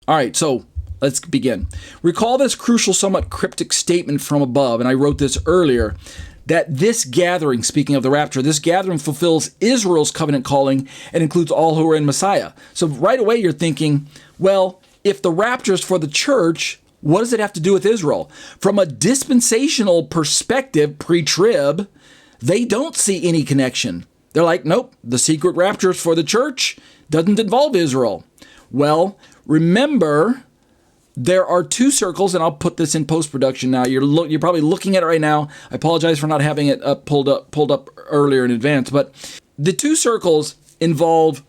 All right, so let's begin. Recall this crucial, somewhat cryptic statement from above, and I wrote this earlier, that this gathering, speaking of the rapture, this gathering fulfills Israel's covenant calling and includes all who are in Messiah. So right away you're thinking, well, if the rapture is for the church, what does it have to do with Israel? From a dispensational perspective, pre-trib, they don't see any connection. They're like, nope, the secret rapture is for the church, doesn't involve Israel. Well, remember, there are two circles, and I'll put this in post-production now. You're probably looking at it right now. I apologize for not having it pulled up earlier in advance, but the two circles involve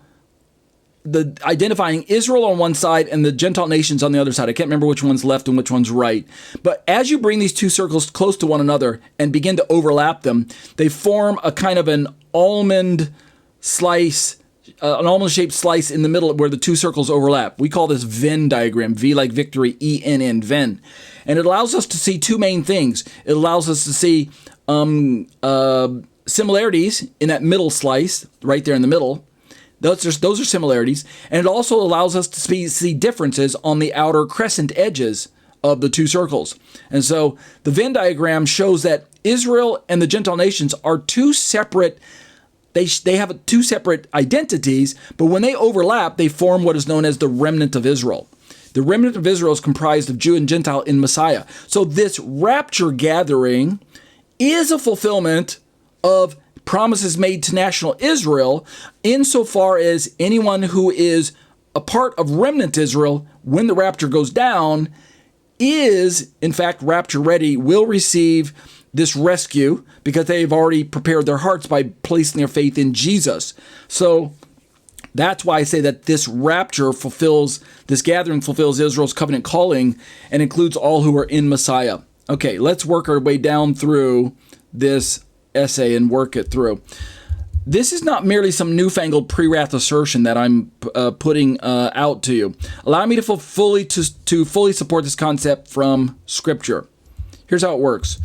the identifying Israel on one side and the Gentile nations on the other side. I can't remember which one's left and which one's right. But as you bring these two circles close to one another and begin to overlap them, they form a kind of an almond slice, an almond-shaped slice in the middle where the two circles overlap. We call this Venn diagram, V like victory, E-N-N, Venn. And it allows us to see two main things. It allows us to see similarities in that middle slice, right there in the middle. Those are similarities. And it also allows us to see differences on the outer crescent edges of the two circles. And so the Venn diagram shows that Israel and the Gentile nations are two separate. They have two separate identities, but when they overlap, they form what is known as the remnant of Israel. The remnant of Israel is comprised of Jew and Gentile in Messiah. So this rapture gathering is a fulfillment of promises made to national Israel, insofar as anyone who is a part of remnant Israel, when the rapture goes down, is in fact rapture ready, will receive this rescue because they've already prepared their hearts by placing their faith in Jesus. So that's why I say that this gathering fulfills Israel's covenant calling and includes all who are in Messiah. Okay, let's work our way down through this essay and work it through. This is not merely some newfangled pre-wrath assertion that I'm putting out to you. Allow me to fully support this concept from Scripture. Here's how it works.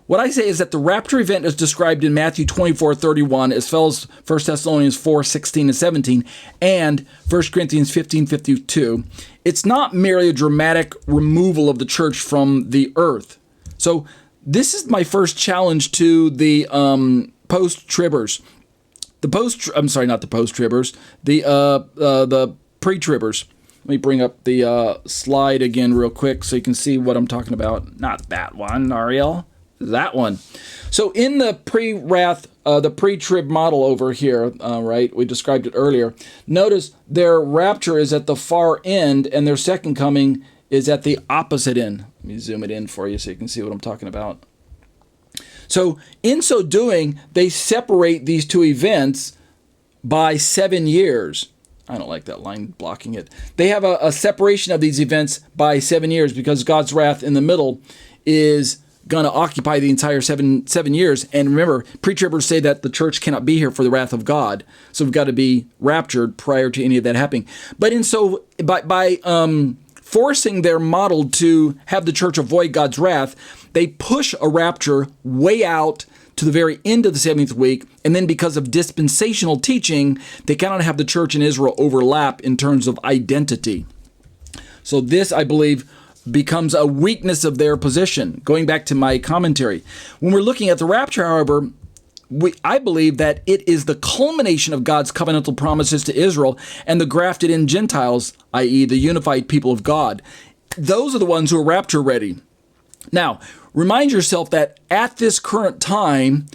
What I say is that the rapture event is described in Matthew 24:31, as well as 1 Thessalonians 4:16 and 17, and 1 Corinthians 15:52. It's not merely a dramatic removal of the church from the earth. So this is my first challenge to the post-tribbers. The pre-tribbers. Let me bring up the slide again real quick so you can see what I'm talking about. Not that one, Ariel. That one. So in the pre-wrath, the pre-trib model over here, right, we described it earlier. Notice their rapture is at the far end and their second coming is at the opposite end. Let me zoom it in for you so you can see what I'm talking about. So in so doing, they separate these two events by 7 years. I don't like that line blocking it. They have a separation of these events by 7 years because God's wrath in the middle is going to occupy the entire seven years. And remember, pre-tribbers say that the church cannot be here for the wrath of God. So we've got to be raptured prior to any of that happening. But by forcing their model to have the church avoid God's wrath, they push a rapture way out to the very end of the 70th week. And then because of dispensational teaching, they cannot have the church and Israel overlap in terms of identity. So this, I believe, becomes a weakness of their position. Going back to my commentary. When we're looking at the rapture, however, I believe that it is the culmination of God's covenantal promises to Israel and the grafted-in Gentiles, i.e. the unified people of God. Those are the ones who are rapture ready. Now, remind yourself that at this current time,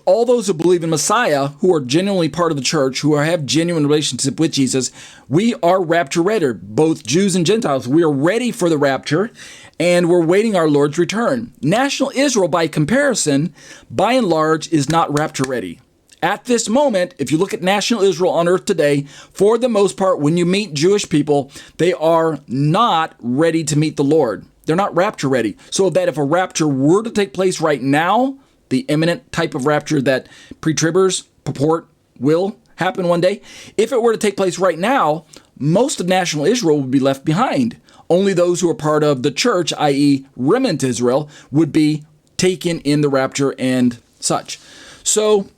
all those who believe in Messiah, who are genuinely part of the church, who have genuine relationship with Jesus, we are rapture ready, both Jews and Gentiles. We are ready for the rapture, and we're waiting our Lord's return. National Israel, by comparison, by and large, is not rapture ready. At this moment, if you look at national Israel on earth today, for the most part, when you meet Jewish people, they are not ready to meet the Lord. They're not rapture ready. So that if a rapture were to take place right now, the imminent type of rapture that pre-tribbers purport will happen one day, if it were to take place right now, most of national Israel would be left behind. Only those who are part of the church, i.e. remnant Israel, would be taken in the rapture and such. So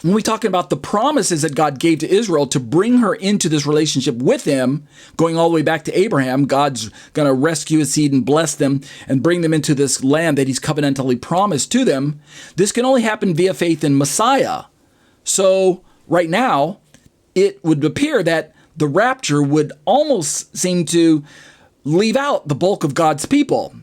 when we talk about the promises that God gave to Israel to bring her into this relationship with him, going all the way back to Abraham, God's going to rescue his seed and bless them and bring them into this land that he's covenantally promised to them. This can only happen via faith in Messiah. So right now, it would appear that the rapture would almost seem to leave out the bulk of God's people,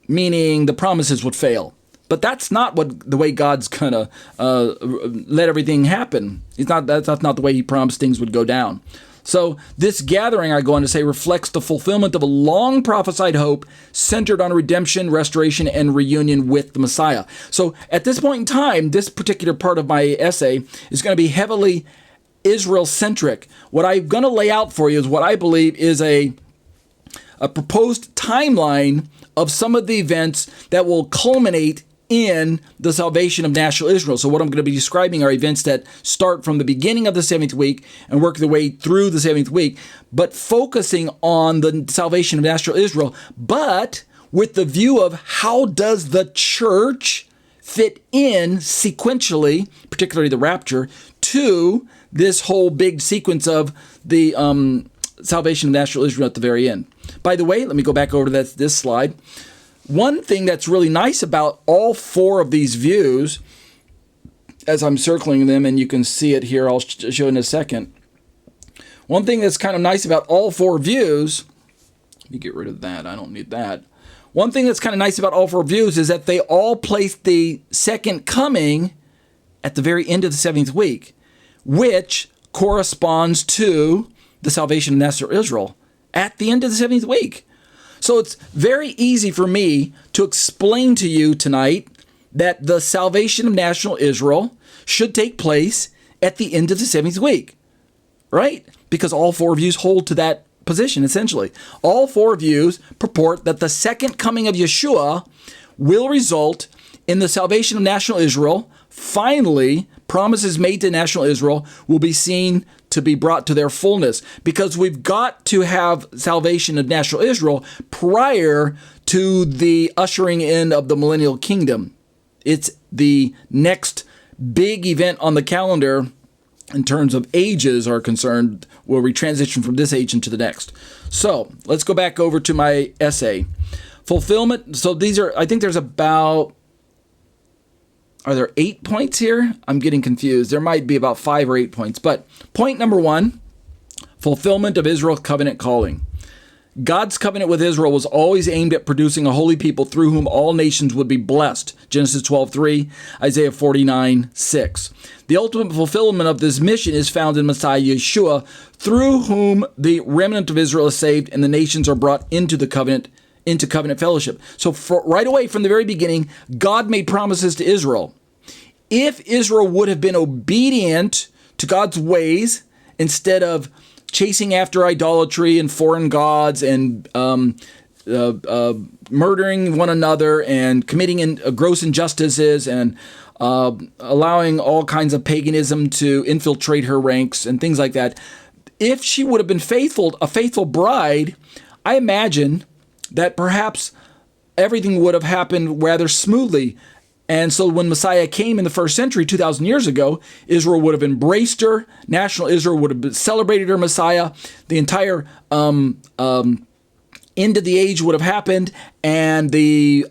meaning the promises would fail. But that's not the way God's gonna let everything happen. That's not the way he promised things would go down. So this gathering, I go on to say, reflects the fulfillment of a long prophesied hope centered on redemption, restoration, and reunion with the Messiah. So at this point in time, this particular part of my essay is going to be heavily Israel-centric. What I'm going to lay out for you is what I believe is a proposed timeline of some of the events that will culminate in the salvation of national Israel. So what I'm going to be describing are events that start from the beginning of the 7th week and work their way through the 7th week, but focusing on the salvation of national Israel, but with the view of how does the church fit in sequentially, particularly the rapture, to this whole big sequence of the salvation of national Israel at the very end. By the way, let me go back over to this slide. One thing that's really nice about all four of these views, as I'm circling them, and you can see it here, I'll show in a second. One thing that's kind of nice about all four views, let me get rid of that, I don't need that. One thing that's kind of nice about all four views is that they all place the second coming at the very end of the 7th week, which corresponds to the salvation of national Israel at the end of the 7th week. So it's very easy for me to explain to you tonight that the salvation of national Israel should take place at the end of the 7th week, right? Because all four views hold to that position, essentially. All four views purport that the second coming of Yeshua will result in the salvation of national Israel. Finally, promises made to national Israel will be seen to be brought to their fullness, because we've got to have salvation of national Israel prior to the ushering in of the millennial kingdom. It's the next big event on the calendar in terms of ages are concerned, where we transition from this age into the next. So let's go back over to my essay. Fulfillment. So these are, I think there's about, are there 8 points here? I'm getting confused. There might be about 5 or 8 points. But point number 1, fulfillment of Israel's covenant calling. God's covenant with Israel was always aimed at producing a holy people through whom all nations would be blessed. Genesis 12:3, Isaiah 49:6. The ultimate fulfillment of this mission is found in Messiah Yeshua, through whom the remnant of Israel is saved and the nations are brought into covenant fellowship. So right away from the very beginning, God made promises to Israel. If Israel would have been obedient to God's ways instead of chasing after idolatry and foreign gods and murdering one another and committing gross injustices and allowing all kinds of paganism to infiltrate her ranks and things like that, if she would have been a faithful bride, I imagine that perhaps everything would have happened rather smoothly. And so when Messiah came in the first century, 2,000 years ago, Israel would have embraced her. National Israel would have celebrated her Messiah. The entire end of the age would have happened, and the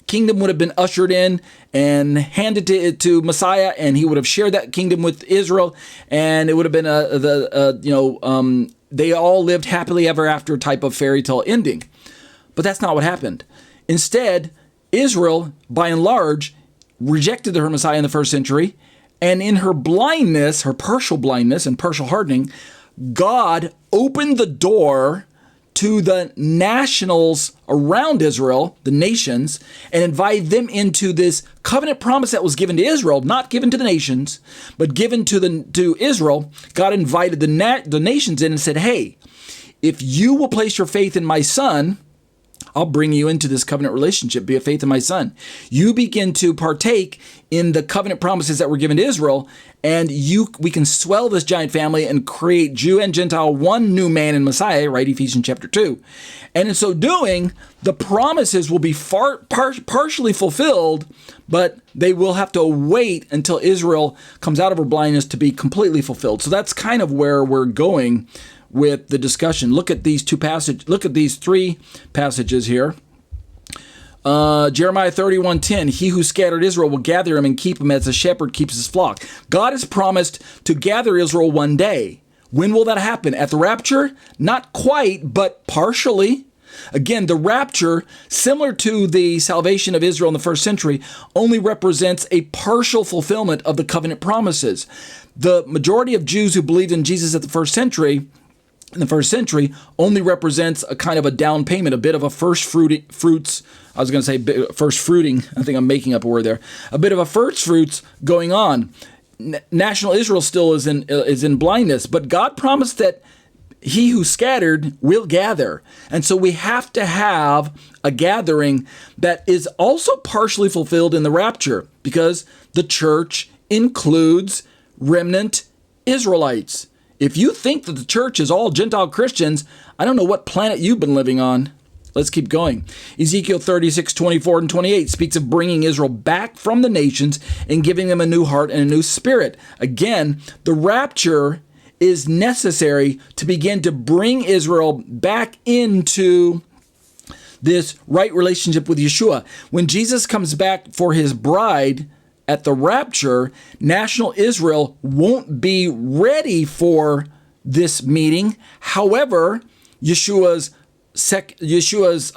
kingdom would have been ushered in and handed to Messiah, and he would have shared that kingdom with Israel, and it would have been they all lived happily ever after type of fairy tale ending. But that's not what happened. Instead, Israel, by and large, rejected her Messiah in the first century, and in her blindness, her partial blindness and partial hardening, God opened the door to the nationals around Israel, the nations, and invited them into this covenant promise that was given to Israel, not given to the nations, but given to Israel. God invited the nations in and said, hey, if you will place your faith in my son, I'll bring you into this covenant relationship, be a faith in my son. You begin to partake in the covenant promises that were given to Israel, and we can swell this giant family and create Jew and Gentile, one new man in Messiah, right? Ephesians chapter 2. And in so doing, the promises will be partially fulfilled, but they will have to wait until Israel comes out of her blindness to be completely fulfilled. So that's kind of where we're going with the discussion. Look at these three passages here. Jeremiah 31:10, he who scattered Israel will gather him and keep him as a shepherd keeps his flock. God has promised to gather Israel one day. When will that happen? At the rapture? Not quite, but partially. Again, the rapture, similar to the salvation of Israel in the first century, only represents a partial fulfillment of the covenant promises. The majority of Jews who believed in Jesus in the first century only represents a kind of a down payment, a bit of a first fruits. I was going to say first fruiting. I think I'm making up a word there. A bit of a first fruits going on. National Israel still is in blindness, but God promised that he who scattered will gather. And so we have to have a gathering that is also partially fulfilled in the rapture, because the church includes remnant Israelites. If you think that the church is all Gentile Christians, I don't know what planet you've been living on. Let's keep going. Ezekiel 36:24 and 28 speaks of bringing Israel back from the nations and giving them a new heart and a new spirit. Again, the rapture is necessary to begin to bring Israel back into this right relationship with Yeshua. When Jesus comes back for his bride at the rapture, national Israel won't be ready for this meeting. However, Yeshua's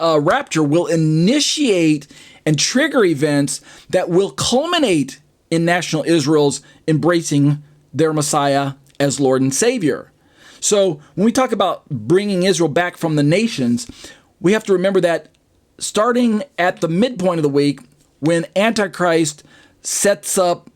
rapture will initiate and trigger events that will culminate in national Israel's embracing their Messiah as Lord and Savior. So when we talk about bringing Israel back from the nations, we have to remember that starting at the midpoint of the week, when Antichrist sets up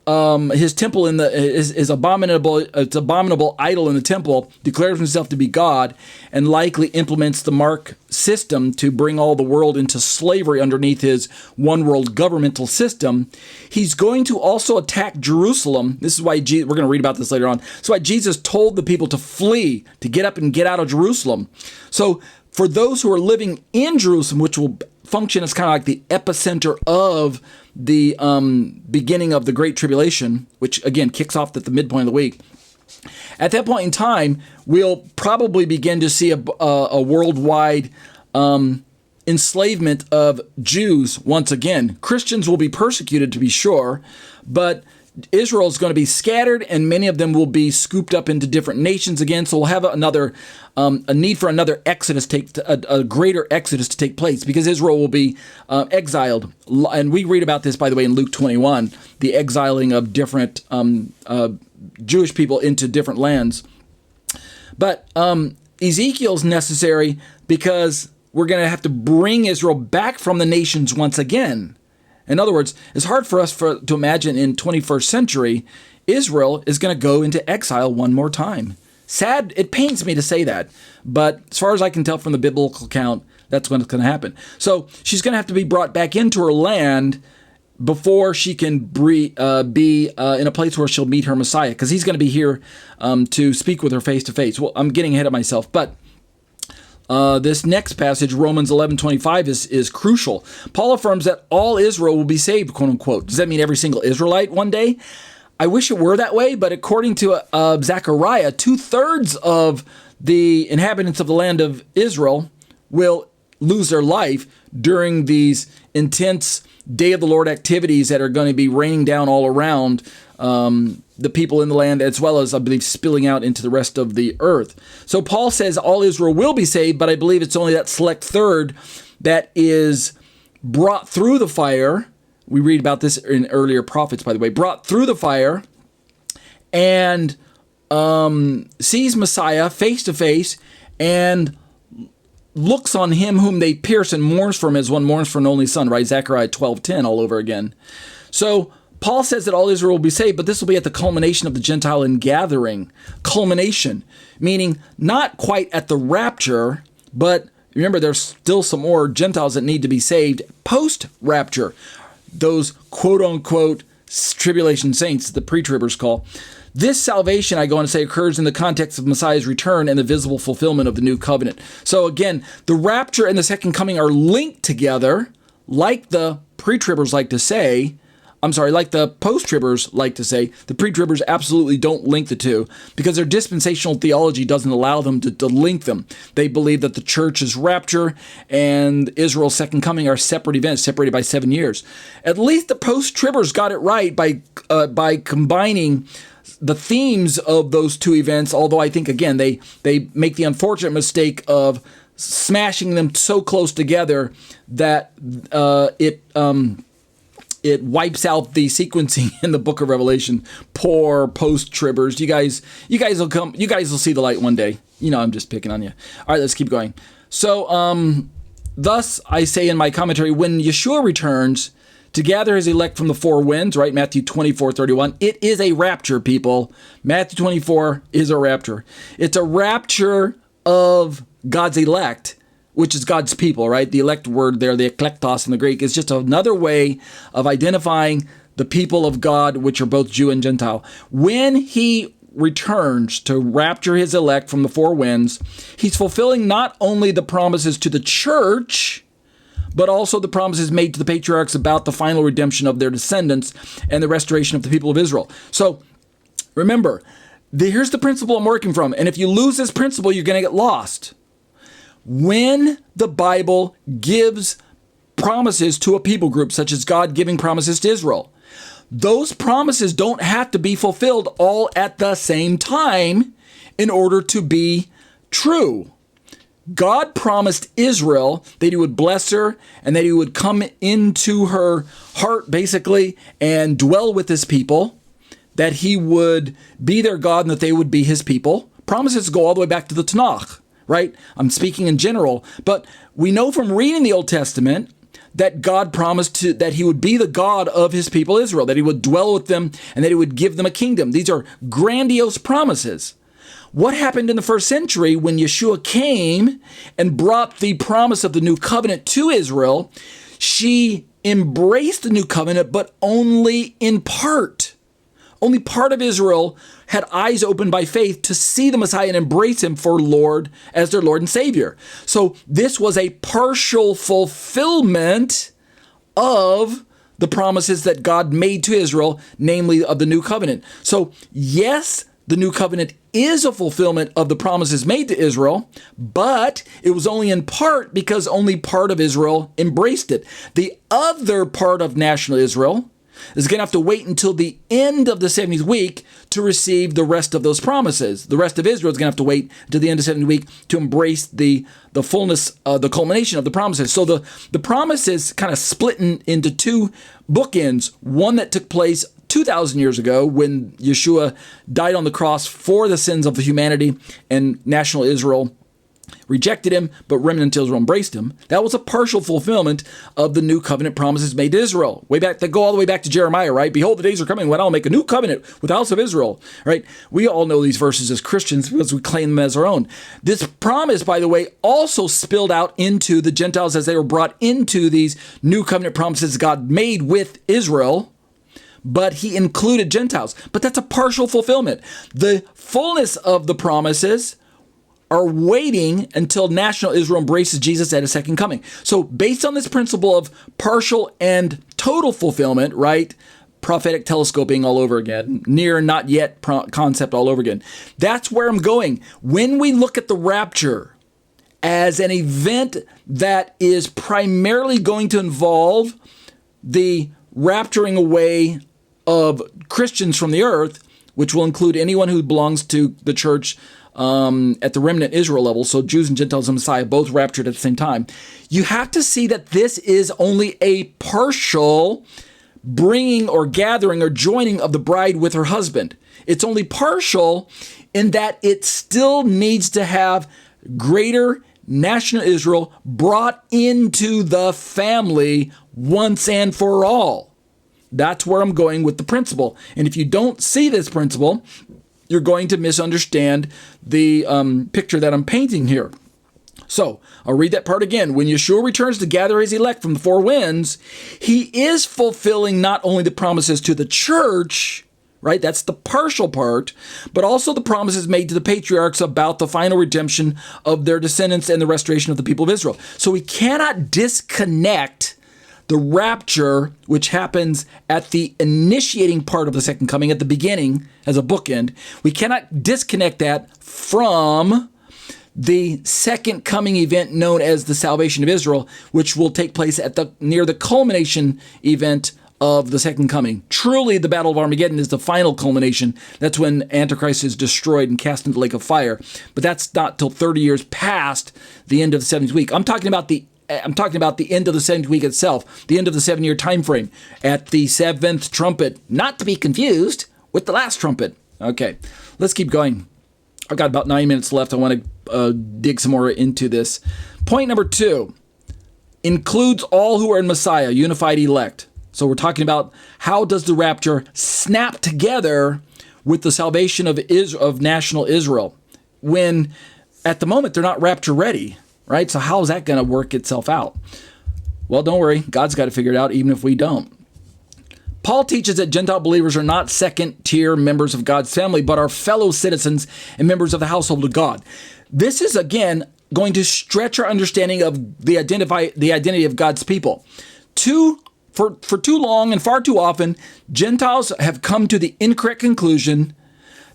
his temple in his abominable idol in the temple, declares himself to be God, and likely implements the mark system to bring all the world into slavery underneath his one world governmental system. He's going to also attack Jerusalem. This is why we're going to read about this later on. That's why Jesus told the people to flee, to get up and get out of Jerusalem. So for those who are living in Jerusalem, which will function as kind of like the epicenter of the beginning of the Great Tribulation, which again kicks off at the midpoint of the week. At that point in time, we'll probably begin to see a worldwide enslavement of Jews once again. Christians will be persecuted, to be sure, but Israel is going to be scattered, and many of them will be scooped up into different nations again. So we'll have a need for another exodus, a greater exodus to take place, because Israel will be exiled. And we read about this, by the way, in Luke 21, the exiling of different Jewish people into different lands. But Ezekiel's necessary because we're going to have to bring Israel back from the nations once again. In other words, it's hard for us to imagine in 21st century, Israel is going to go into exile one more time. Sad, it pains me to say that, but as far as I can tell from the biblical account, that's what's going to happen. So she's going to have to be brought back into her land before she can be in a place where she'll meet her Messiah, because he's going to be here to speak with her face to face. Well, I'm getting ahead of myself, but this next passage, Romans 11:25, is crucial. Paul affirms that all Israel will be saved, quote unquote. Does that mean every single Israelite one day? I wish it were that way, but according to Zechariah, 2/3 of the inhabitants of the land of Israel will lose their life during these intense Day of the Lord activities that are going to be raining down all around the people in the land, as well as, I believe, spilling out into the rest of the earth. So Paul says all Israel will be saved, but I believe it's only that select third that is brought through the fire. We read about this in earlier prophets, by the way, brought through the fire and sees Messiah face to face and looks on him whom they pierce and mourns for him as one mourns for an only son, right? Zechariah 12:10 all over again. So Paul says that all Israel will be saved, but this will be at the culmination of the Gentile ingathering. Culmination, meaning not quite at the rapture, but Remember, there's still some more Gentiles that need to be saved post-rapture. Those quote-unquote tribulation saints, the pre-tribbers call. This salvation, I go on to say, occurs in the context of Messiah's return and the visible fulfillment of the new covenant. So again, the rapture and the second coming are linked together, like the pre-tribbers like to say. Like the post-tribbers like to say. The pre-tribbers absolutely don't link the two because their dispensational theology doesn't allow them to link them. They believe that the church's rapture and Israel's second coming are separate events, separated by 7 years. At least the post-tribbers got it right by combining the themes of those two events, although I think, again, they make the unfortunate mistake of smashing them so close together that it wipes out the sequencing in the book of Revelation. Poor post-tribbers. You guys will see the light one day. I'm just picking on you. All right, let's keep going. So, thus I say in my commentary, when Yeshua returns to gather his elect from the four winds, right? Matthew 24:31. It is a rapture, people. Matthew 24 is a rapture. It's a rapture of God's elect, which is God's people, right? The elect word there, the eklektos in the Greek, is just another way of identifying the people of God, which are both Jew and Gentile. When he returns to rapture his elect from the four winds, he's fulfilling not only the promises to the church, but also the promises made to the patriarchs about the final redemption of their descendants and the restoration of the people of Israel. So remember, here's the principle I'm working from. And if you lose this principle, you're going to get lost. When the Bible gives promises to a people group, such as God giving promises to Israel, those promises don't have to be fulfilled all at the same time in order to be true. God promised Israel that he would bless her and that he would come into her heart, basically, and dwell with his people, that he would be their God and that they would be his people. Promises go all the way back to the Tanakh, right? I'm speaking in general, but we know from reading the Old Testament that God promised that he would be the God of his people Israel, that he would dwell with them and that he would give them a kingdom. These are grandiose promises. What happened in the first century when Yeshua came and brought the promise of the new covenant to Israel? She embraced the new covenant, but only in part. Only part of Israel had eyes opened by faith to see the Messiah and embrace him for Lord as their Lord and Savior. So this was a partial fulfillment of the promises that God made to Israel, namely of the new covenant. So yes, the new covenant is a fulfillment of the promises made to Israel, but it was only in part because only part of Israel embraced it. The other part of national Israel is going to have to wait until the end of the 70th week to receive the rest of those promises. The rest of Israel is going to have to wait until the end of the 70th week to embrace the fullness, the culmination of the promises. So the promises kind of split into two bookends, one that took place 2,000 years ago when Yeshua died on the cross for the sins of the humanity and national Israel rejected him, but remnant Israel embraced him. That was a partial fulfillment of the new covenant promises made to Israel. They go all the way back to Jeremiah, right? Behold, the days are coming when I'll make a new covenant with the house of Israel, right? We all know these verses as Christians because we claim them as our own. This promise, by the way, also spilled out into the Gentiles as they were brought into these new covenant promises God made with Israel, but he included Gentiles. But that's a partial fulfillment. The fullness of the promises are waiting until national Israel embraces Jesus at his second coming. So based on this principle of partial and total fulfillment, right? Prophetic telescoping all over again, near not yet concept all over again. That's where I'm going. When we look at the rapture as an event that is primarily going to involve the rapturing away of Christians from the earth, which will include anyone who belongs to the church at the remnant Israel level, so Jews and Gentiles and Messiah both raptured at the same time, you have to see that this is only a partial bringing or gathering or joining of the bride with her husband. It's only partial in that it still needs to have greater national Israel brought into the family once and for all. That's where I'm going with the principle. And if you don't see this principle, you're going to misunderstand the picture that I'm painting here. So I'll read that part again. When Yeshua returns to gather his elect from the four winds, he is fulfilling not only the promises to the church, right? That's the partial part, but also the promises made to the patriarchs about the final redemption of their descendants and the restoration of the people of Israel. So we cannot disconnect the rapture, which happens at the initiating part of the second coming, at the beginning as a bookend. We cannot disconnect that from the second coming event known as the salvation of Israel, which will take place at near the culmination event of the second coming. Truly, the Battle of Armageddon is the final culmination. That's when Antichrist is destroyed and cast into the lake of fire. But that's not till 30 years past the end of the 70th week. I'm talking about the end of the 70th week itself, the end of the 7-year time frame, at the 7th trumpet, not to be confused with the last trumpet. Okay, let's keep going. I've got about 9 minutes left. I want to dig some more into this. Point number 2 includes all who are in Messiah, unified elect. So we're talking about how does the rapture snap together with the salvation of national Israel when at the moment they're not rapture ready, right? So how is that going to work itself out? Well, don't worry. God's got to figure it out even if we don't. Paul teaches that Gentile believers are not second-tier members of God's family, but are fellow citizens and members of the household of God. This is, again, going to stretch our understanding of the identity of God's people. For too long and far too often, Gentiles have come to the incorrect conclusion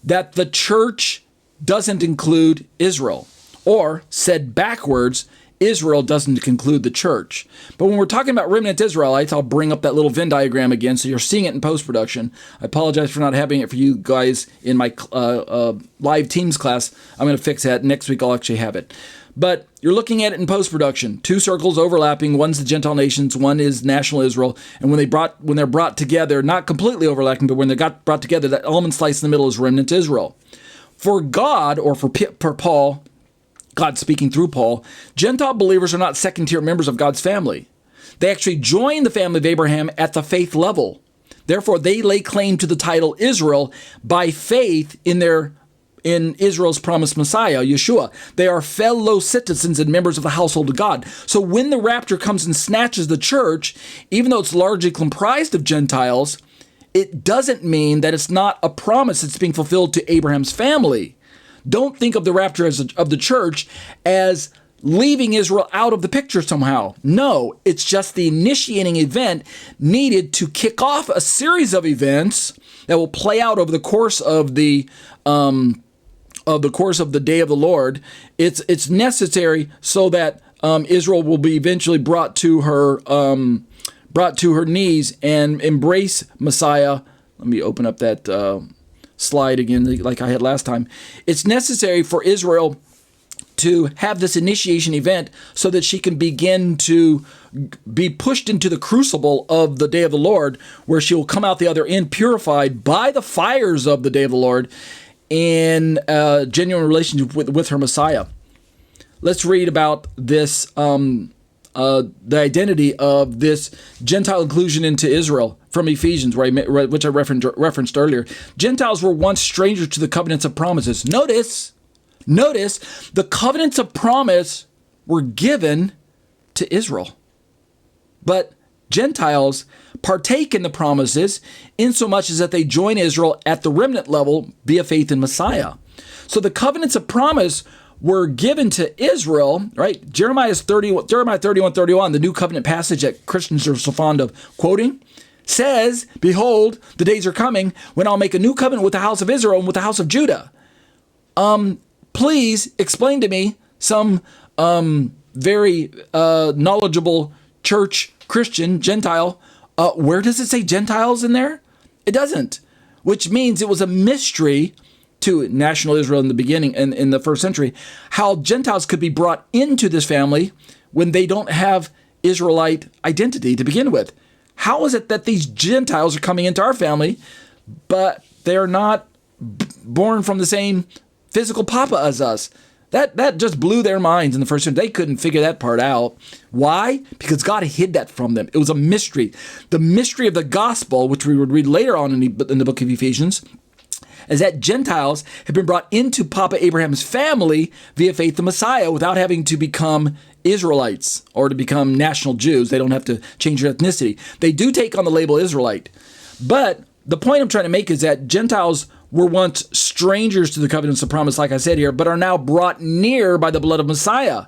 that the church doesn't include Israel. Or, said backwards, Israel doesn't include the church. But when we're talking about remnant Israelites, I'll bring up that little Venn diagram again so you're seeing it in post-production. I apologize for not having it for you guys in my live Teams class. I'm going to fix that. Next week I'll actually have it. But you're looking at it in post-production. 2 circles overlapping. One's the Gentile nations. One is national Israel. And when they're brought together, not completely overlapping, but when they got brought together, that almond slice in the middle is remnant Israel. For God, or for Paul, God speaking through Paul, Gentile believers are not second-tier members of God's family. They actually join the family of Abraham at the faith level. Therefore, they lay claim to the title Israel by faith in Israel's promised Messiah, Yeshua. They are fellow citizens and members of the household of God. So when the rapture comes and snatches the church, even though it's largely comprised of Gentiles, it doesn't mean that it's not a promise that's being fulfilled to Abraham's family. Don't think of the rapture of the church as leaving Israel out of the picture somehow. No, it's just the initiating event needed to kick off a series of events that will play out over the course of the day of the Lord. It's necessary so that Israel will be eventually brought to her knees and embrace Messiah. Let me open up that slide again like I had last time. It's necessary for Israel to have this initiation event so that she can begin to be pushed into the crucible of the day of the Lord, where she will come out the other end purified by the fires of the day of the Lord in genuine relationship with her Messiah. Let's read about this, the identity of this Gentile inclusion into Israel from Ephesians, which I referenced earlier. Gentiles were once strangers to the covenants of promises. Notice, the covenants of promise were given to Israel. But Gentiles partake in the promises insomuch as that they join Israel at the remnant level via faith in Messiah. So the covenants of promise were given to Israel, right? Jeremiah 31:31, the new covenant passage that Christians are so fond of quoting, says, "Behold, the days are coming when I'll make a new covenant with the house of Israel and with the house of Judah." Please explain to me, some very knowledgeable church Christian Gentile, where does it say Gentiles in there? It doesn't, which means it was a mystery to national Israel in the beginning and in the first century, how Gentiles could be brought into this family when they don't have Israelite identity to begin with. How is it that these Gentiles are coming into our family, but they're not born from the same physical papa as us? That just blew their minds in the first century. They couldn't figure that part out. Why? Because God hid that from them. It was a mystery. The mystery of the gospel, which we would read later on in the book of Ephesians, is that Gentiles have been brought into Papa Abraham's family via faith in Messiah without having to become Israelites or to become national Jews. They don't have to change their ethnicity. They do take on the label Israelite. But the point I'm trying to make is that Gentiles were once strangers to the covenants of promise, like I said here, but are now brought near by the blood of Messiah,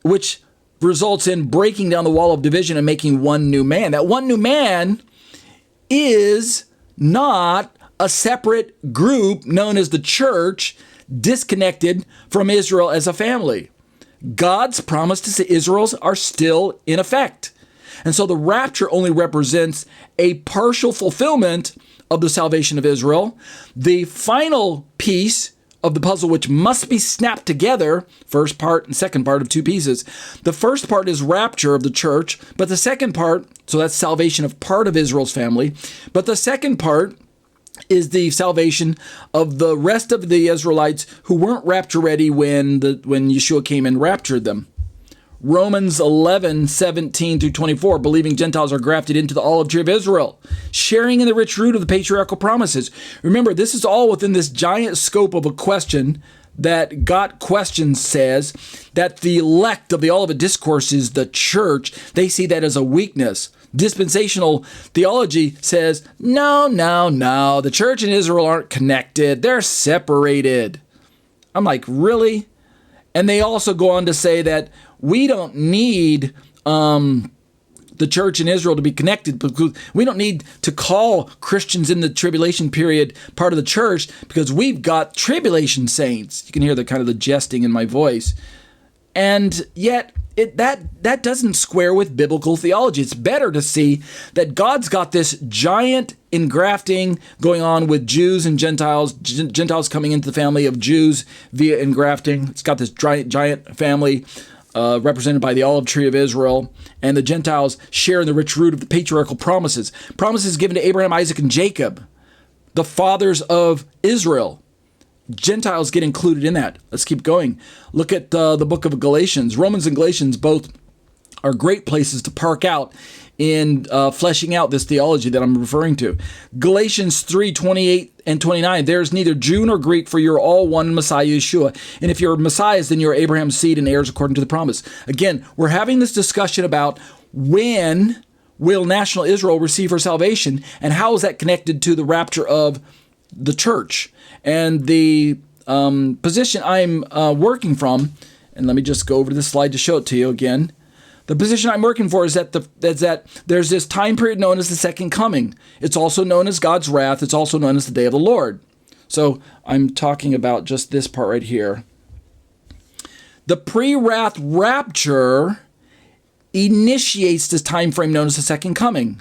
which results in breaking down the wall of division and making one new man. That one new man is not a separate group known as the church, disconnected from Israel as a family. God's promises to Israel are still in effect. And so the rapture only represents a partial fulfillment of the salvation of Israel. The final piece of the puzzle, which must be snapped together, first part and second part of two pieces. The first part is rapture of the church, but the second part, so that's salvation of part of Israel's family, but the second part is the salvation of the rest of the Israelites who weren't rapture ready when Yeshua came and raptured them. Romans 11:17-24, believing Gentiles are grafted into the olive tree of Israel, sharing in the rich root of the patriarchal promises. Remember, this is all within this giant scope of a question that Got Questions says that the elect of the Olivet Discourse is the church. They see that as a weakness. Dispensational theology says, no, the church and Israel aren't connected. They're separated. I'm like, really? And they also go on to say that we don't need the church in Israel to be connected, because we don't need to call Christians in the tribulation period part of the church because we've got tribulation saints. You can hear the kind of the jesting in my voice. And yet that doesn't square with biblical theology. It's better to see that God's got this giant engrafting going on with Jews and Gentiles, Gentiles coming into the family of Jews via engrafting. It's got this giant family represented by the olive tree of Israel, and the Gentiles share in the rich root of the patriarchal promises. Promises given to Abraham, Isaac, and Jacob, the fathers of Israel. Gentiles get included in that. Let's keep going. Look at the book of Galatians. Romans and Galatians both are great places to park out in fleshing out this theology that I'm referring to. Galatians 3:28 and 29, there's neither Jew nor Greek, for you're all one in Messiah Yeshua. And if you're Messiahs, then you're Abraham's seed and heirs according to the promise. Again, we're having this discussion about when will national Israel receive her salvation, and how is that connected to the rapture of the church. And the position I'm working from, and let me just go over to this slide to show it to you again. The position I'm working for is that there's this time period known as the second coming. It's also known as God's wrath. It's also known as the day of the Lord. So I'm talking about just this part right here. The pre-wrath rapture initiates this time frame known as the second coming.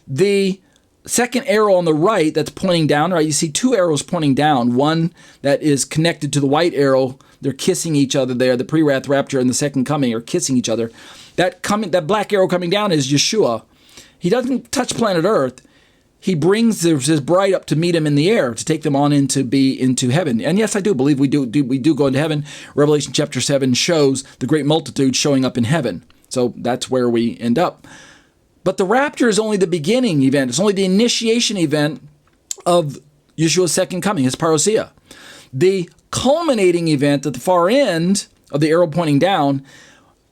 The second arrow on the right that's pointing down, right? You see two arrows pointing down. One that is connected to the white arrow. They're kissing each other there. The pre-wrath rapture and the second coming are kissing each other. That black arrow coming down is Yeshua. He doesn't touch planet Earth. He brings his bride up to meet him in the air, to take them on into heaven. And yes, I do believe we do go into heaven. Revelation chapter 7 shows the great multitude showing up in heaven. So that's where we end up. But the rapture is only the beginning event. It's only the initiation event of Yeshua's second coming, his parousia. The culminating event at the far end of the arrow pointing down,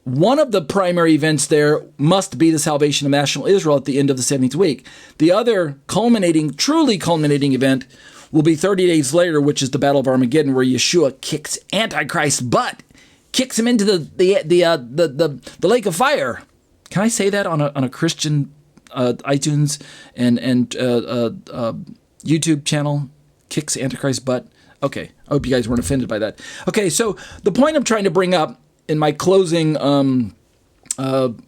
one of the primary events there must be the salvation of national Israel at the end of the 70th week. The other truly culminating event will be 30 days later, which is the Battle of Armageddon, where Yeshua kicks Antichrist's butt, kicks him into the lake of fire. Can I say that on a Christian iTunes and YouTube channel? Kicks Antichrist's butt. Okay, I hope you guys weren't offended by that. Okay, so the point I'm trying to bring up in my closing 3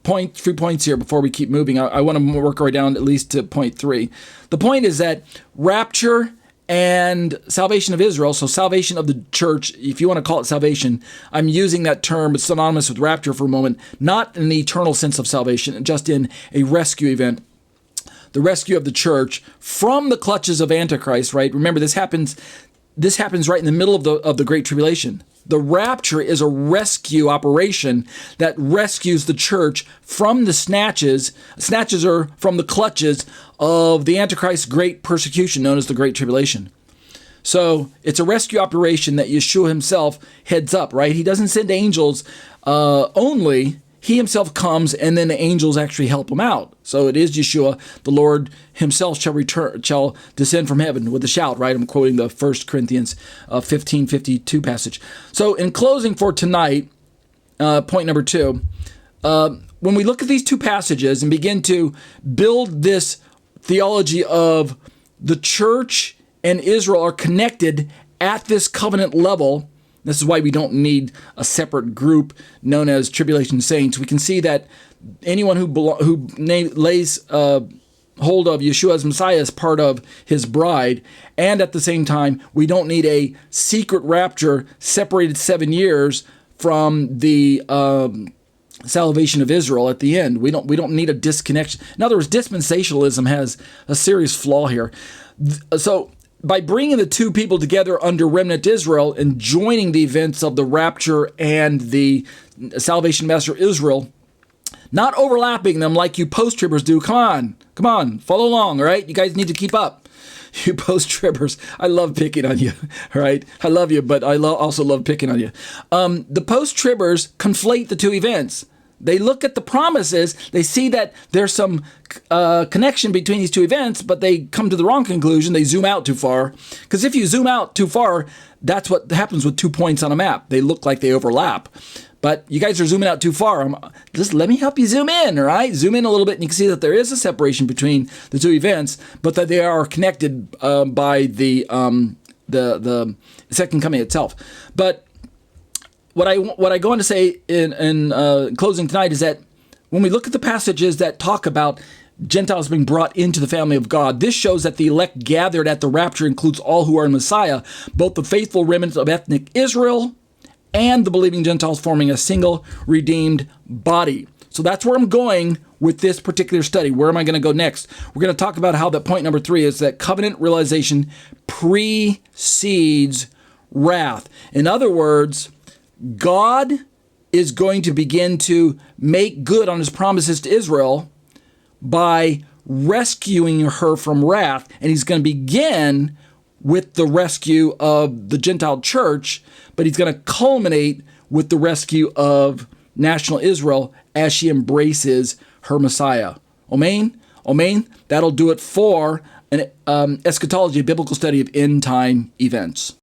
points here before we keep moving, I want to work our way down at least to point 3. The point is that rapture and salvation of Israel, so salvation of the church, if you want to call it salvation, I'm using that term, it's synonymous with rapture for a moment, not in the eternal sense of salvation, just in a rescue event. The rescue of the church from the clutches of Antichrist, right? Remember, this happens right in the middle of the Great Tribulation. The rapture is a rescue operation that rescues the church from the snatches. Snatches are from the clutches of the Antichrist's great persecution known as the Great Tribulation. So it's a rescue operation that Yeshua himself heads up, right? He doesn't send angels only. He himself comes, and then the angels actually help him out. So it is Yeshua, the Lord himself shall descend from heaven with a shout, right? I'm quoting the 1 Corinthians 15:52 passage. So in closing for tonight, point number 2, when we look at these two passages and begin to build this theology of the church and Israel are connected at this covenant level, this is why we don't need a separate group known as tribulation saints. We can see that anyone who lays hold of Yeshua as Messiah as part of his bride, and at the same time, we don't need a secret rapture separated 7 years from the salvation of Israel at the end. We don't need a disconnection. In other words, dispensationalism has a serious flaw here. So by bringing the two people together under remnant Israel and joining the events of the rapture and the salvation of Master Israel, not overlapping them like you post-tribbers do. Come on, follow along, all right? You guys need to keep up. You post-tribbers, I love picking on you, all right? I love you, but I also love picking on you. The post-tribbers conflate the two events. They look at the promises, they see that there's some connection between these two events, but they come to the wrong conclusion. They zoom out too far. Because if you zoom out too far, that's what happens with 2 points on a map. They look like they overlap. But you guys are zooming out too far. Just let me help you zoom in, all right? Zoom in a little bit, and you can see that there is a separation between the two events, but that they are connected by the second coming itself. But what I go on to say in closing tonight is that when we look at the passages that talk about Gentiles being brought into the family of God, this shows that the elect gathered at the rapture includes all who are in Messiah, both the faithful remnant of ethnic Israel and the believing Gentiles, forming a single redeemed body. So that's where I'm going with this particular study. Where am I going to go next? We're going to talk about how that point number 3 is that covenant realization precedes wrath. In other words, God is going to begin to make good on his promises to Israel by rescuing her from wrath, and he's going to begin with the rescue of the Gentile church, but he's going to culminate with the rescue of national Israel as she embraces her Messiah. Amen? Amen? That'll do it for an eschatology, a biblical study of end-time events.